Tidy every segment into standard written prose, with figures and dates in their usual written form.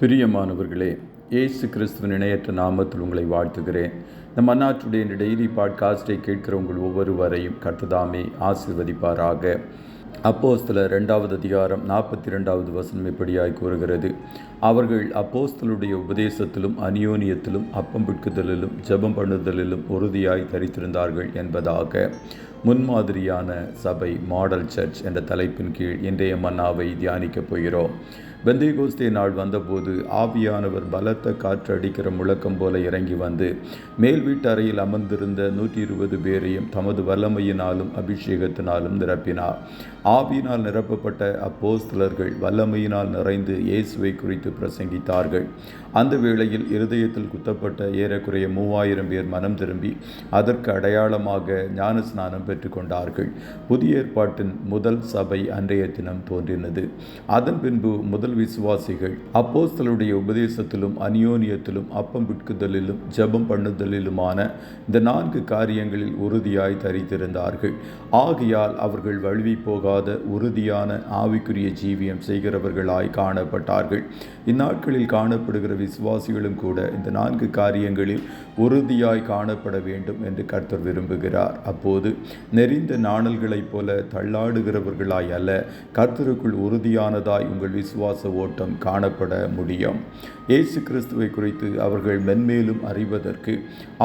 பிரியமானவர்களே, இயேசு கிறிஸ்துவின் இணையற்ற நாமத்தில் உங்களை வாழ்த்துகிறேன். இந்த மன்னாட்டுடைய இந்த டெய்லி பாட்காஸ்டை கேட்கிற உங்கள் ஒவ்வொருவரையும் கர்த்தர் ஆசீர்வதிப்பாராக. அப்போஸ்தலர் 2வது அதிகாரம் 42வது வசனம் இப்படியாய் கூறுகிறது: அவர்கள் அப்போஸ்தலருடைய உபதேசத்திலும் அந்யோன்யத்திலும் அப்பம் பிட்குதலிலும் ஜெபம் பண்ணுதலிலும் உறுதியாய் தரித்திருந்தார்கள் என்பதாக. முன்மாதிரியான சபை, மாடல் சர்ச் என்ற தலைப்பின் கீழ் இன்றைய மன்னாவை தியானிக்கப் போகிறோம். பெந்தேகோஸ்தே நாள் வந்தபோது ஆவியானவர் பலத்த காற்று அடிக்கிற முழக்கம் போல இறங்கி வந்து மேல் வீட்டு அறையில் அமர்ந்திருந்த 120 பேரையும் தமது வல்லமையினாலும் அபிஷேகத்தினாலும் நிரப்பினார். ஆவியினால் நிரப்பப்பட்ட அப்போஸ்தலர்கள் வல்லமையினால் நிறைந்து இயேசுவை குறித்து பிரசங்கித்தார்கள். அந்த வேளையில் இருதயத்தில் குத்தப்பட்ட ஏறக்குறைய 3000 பேர் மனம் திரும்பி அதற்கு அடையாளமாக ஞானஸ்நானம் பெற்றுக்கொண்டார்கள். புதிய ஏற்பாட்டின் முதல் சபை அன்றைய தினம் தோன்றினது. அதன் பின்பு முதல் விசுவாசிகள் அப்போஸ்தலருடைய உபதேசத்திலும் அந்யோன்யத்திலும் அப்பம் பிட்குதலிலும் ஜெபம் பண்ணுதலிலுமான இந்த 4 காரியங்களில் உறுதியாய் தரித்திருந்தார்கள். ஆகையால் அவர்கள் வழுவி போகாத உறுதியான ஆவிக்குரிய ஜீவியம் செய்கிறவர்களாய் காணப்பட்டார்கள். இந்நாட்களில் காணப்படுகிற விசுவாசிகளும் கூட இந்த 4 காரியங்களில் உறுதியாய் காணப்பட வேண்டும் என்று கர்த்தர் விரும்புகிறார். அப்போது நெறிந்த நாணல்களைப் போல தள்ளாடுகிறவர்களாய் அல்ல, கர்த்தருக்குள் உறுதியானதாய் உங்கள் விசுவாச ஓட்டம் காணப்பட முடியும். இயேசு கிறிஸ்துவை குறித்து அவர்கள் மென்மேலும் அறிவதற்கு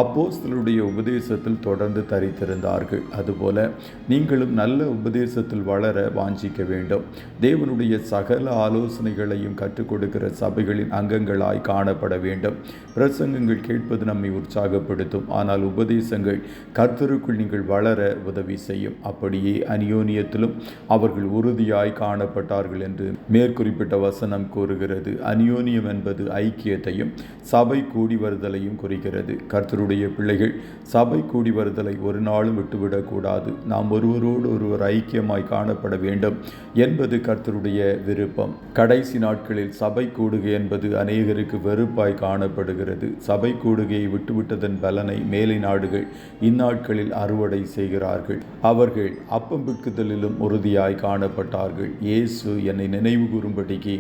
அப்போஸ்தலருடைய உபதேசத்தில் தொடர்ந்து தரித்திருந்தார்கள். அதுபோல நீங்களும் நல்ல உபதேசத்தில் வளர வாஞ்சிக்க வேண்டும். தேவனுடைய சகல ஆலோசனைகளையும் கற்றுக் கொடுக்கிற சபைகளின் அங்கங்களாய் காணப்பட வேண்டும். பிரசங்கங்கள் கேட்பது நம்மை உற்சாகப்படுத்தும், ஆனால் உபதேசங்கள் கர்த்தருக்குள் நீங்கள் வளர உதவி செய்யும். அப்படியே அந்யோன்யத்திலும் அவர்கள் உறுதியாய் காணப்பட்டார்கள் என்று மேற்குறிப்பிட்ட வசனம் கூறுகிறது. அந்யோன்யம் என்பது ஐக்கியத்தையும் சபை கூடி வருதலையும் குறிக்கிறது. கர்த்தருடைய பிள்ளைகள் சபை கூடி வருதலை ஒரு நாளும் விட்டுவிடக்கூடாது. நாம் ஒருவரோடு ஒருவர் ஐக்கியமாய் காணப்பட வேண்டும் என்பது கர்த்தருடைய விருப்பம். கடைசி நாட்களில் சபை கூடுகை என்பது அநேகருக்கு வெறுப்பாய் காணப்படுகிறது. சபை கூடுகையை விட்டுவிட்டதன் பலனை மேலை நாடுகள் இந்நாட்களில் அறுவடை செய்கிறார்கள். அவர்கள் அப்பம் பிட்குதலிலும் உறுதியாய் காணப்பட்டார்கள். இயேசு என்னை நினைவு கூறும்படிக்கு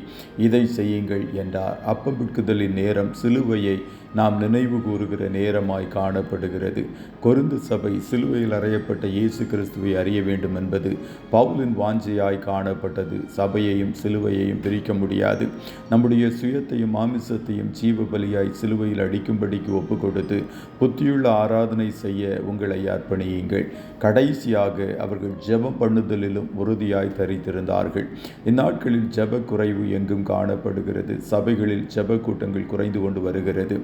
இதை செய்யுங்கள் என்றார். அப்பம் பிட்குதலின் நேரம் சிலுவையை நாம் நினைவு கூறுகிற நேரமாய் காணப்படுகிறது. கொரிந்து சபை சிலுவையில் அறையப்பட்ட இயேசு கிறிஸ்துவை அறிய வேண்டும் என்பது பவுலின் வாஞ்சையாய் காணப்பட்டது. சபையையும் சிலுவையையும் பிரிக்க முடியாது. நம்முடைய சுயத்தையும் மாமிசத்தையும் ஜீவ பலியாய் சிலுவையில் அடிக்கும்படிக்கு ஒப்பு கொடுத்து புத்தியுள்ள ஆராதனை செய்ய உங்களை அர்ப்பணியுங்கள். கடைசியாக அவர்கள் ஜெபம் பண்ணுதலிலும் உறுதியாய் தரித்திருந்தார்கள். இந்நாட்களில் ஜெப குறைவு எங்கும் காணப்படுகிறது. சபைகளில் ஜெப கூட்டங்கள் குறைந்து கொண்டு வருகிறது.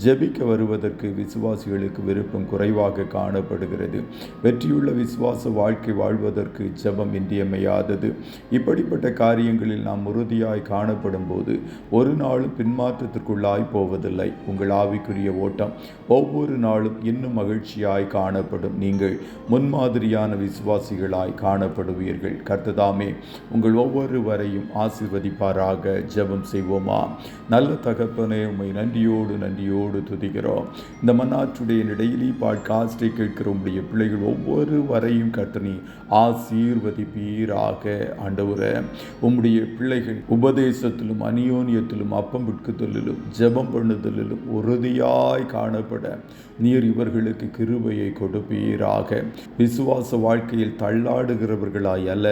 ஜெபிக்க வருவதற்கு விசுவாசிகளுக்கு விருப்பம் குறைவாக காணப்படுகிறது. வெற்றியுள்ள விசுவாச வாழ்க்கை வாழ்வதற்கு ஜெபம் இன்றியமையாதது. இப்படிப்பட்ட காரியங்களில் நாம் உறுதியாய் காணப்படும் போது ஒரு நாளும் பின்மாற்றத்திற்குள்ளாய் போவதில்லை. உங்கள் ஆவிக்குரிய ஓட்டம் ஒவ்வொரு நாளும் இன்னும் மகிழ்ச்சியாய் காணப்படும். நீங்கள் முன்மாதிரியான விசுவாசிகளாய் காணப்படுவீர்கள். கர்த்ததாமே உங்கள் ஒவ்வொருவரையும் ஆசீர்வதிப்பாராக. ஜெபம் செய்வோமா? நல்ல தகப்பனே, உம்மை நன்றியோடு துதிக்கிறோம். இந்த மன்னாட்டுடைய டெய்லி பாட்காஸ்டை கேட்கிற உம்முடைய பிள்ளைகள் ஒவ்வொருவரையும் கர்த்தர் ஆசீர்வதிப்பீராக. ஆண்டவரே, உம்முடைய பிள்ளைகள் உபதேசத்திலும் அந்யோன்யத்திலும் அப்பம் பிட்குதலிலும் ஜெபம் பண்ணுதலிலும் உறுதியாய் காணப்பட நீர் இவர்களுக்கு கிருபையை கொடுப்பீராக. விசுவாச வாழ்க்கையில் தள்ளாடுகிறவர்களாய் அல்ல,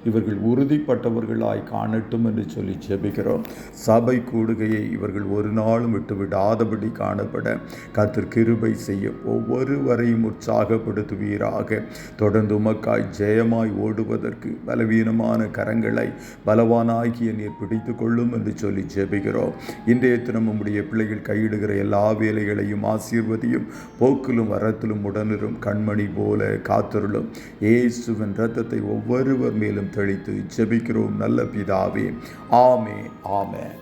இவர்கள் உறுதிப்பட்டவர்களாய் காணட்டும் என்று சொல்லி ஜெபிக்கிறோம். சபை கூடுகையை இவர்கள் ஒரு நாளும் விட்டுவிடாதபடி காணப்பட கர்த்தர் கிருபை செய்ய ஒவ்வொருவரையும் உற்சாகப்படுத்துவீராக. தொடர்ந்து உமக்காய் ஜெயமாய் ஓடுவதற்கு பலவீனமான கரங்களை பலவானாகிய நீர் பிடித்து கொள்ளும் என்று சொல்லி ஜெபிக்கிறோம். இன்றைய தினம் உம்முடைய பிள்ளைகள் கையிடுகிற எல்லா வேலைகளையும் ஆசீர்வதியும். போக்கிலும் வரத்திலும் உடனிரும் கண்மணி போல காத்தருளும். இயேசுவின் இரத்தத்தை ஒவ்வொருவர் மேலும் தெளித்து ஜெபிக்கிறோம் நல்ல பிதாவே. ஆமென்.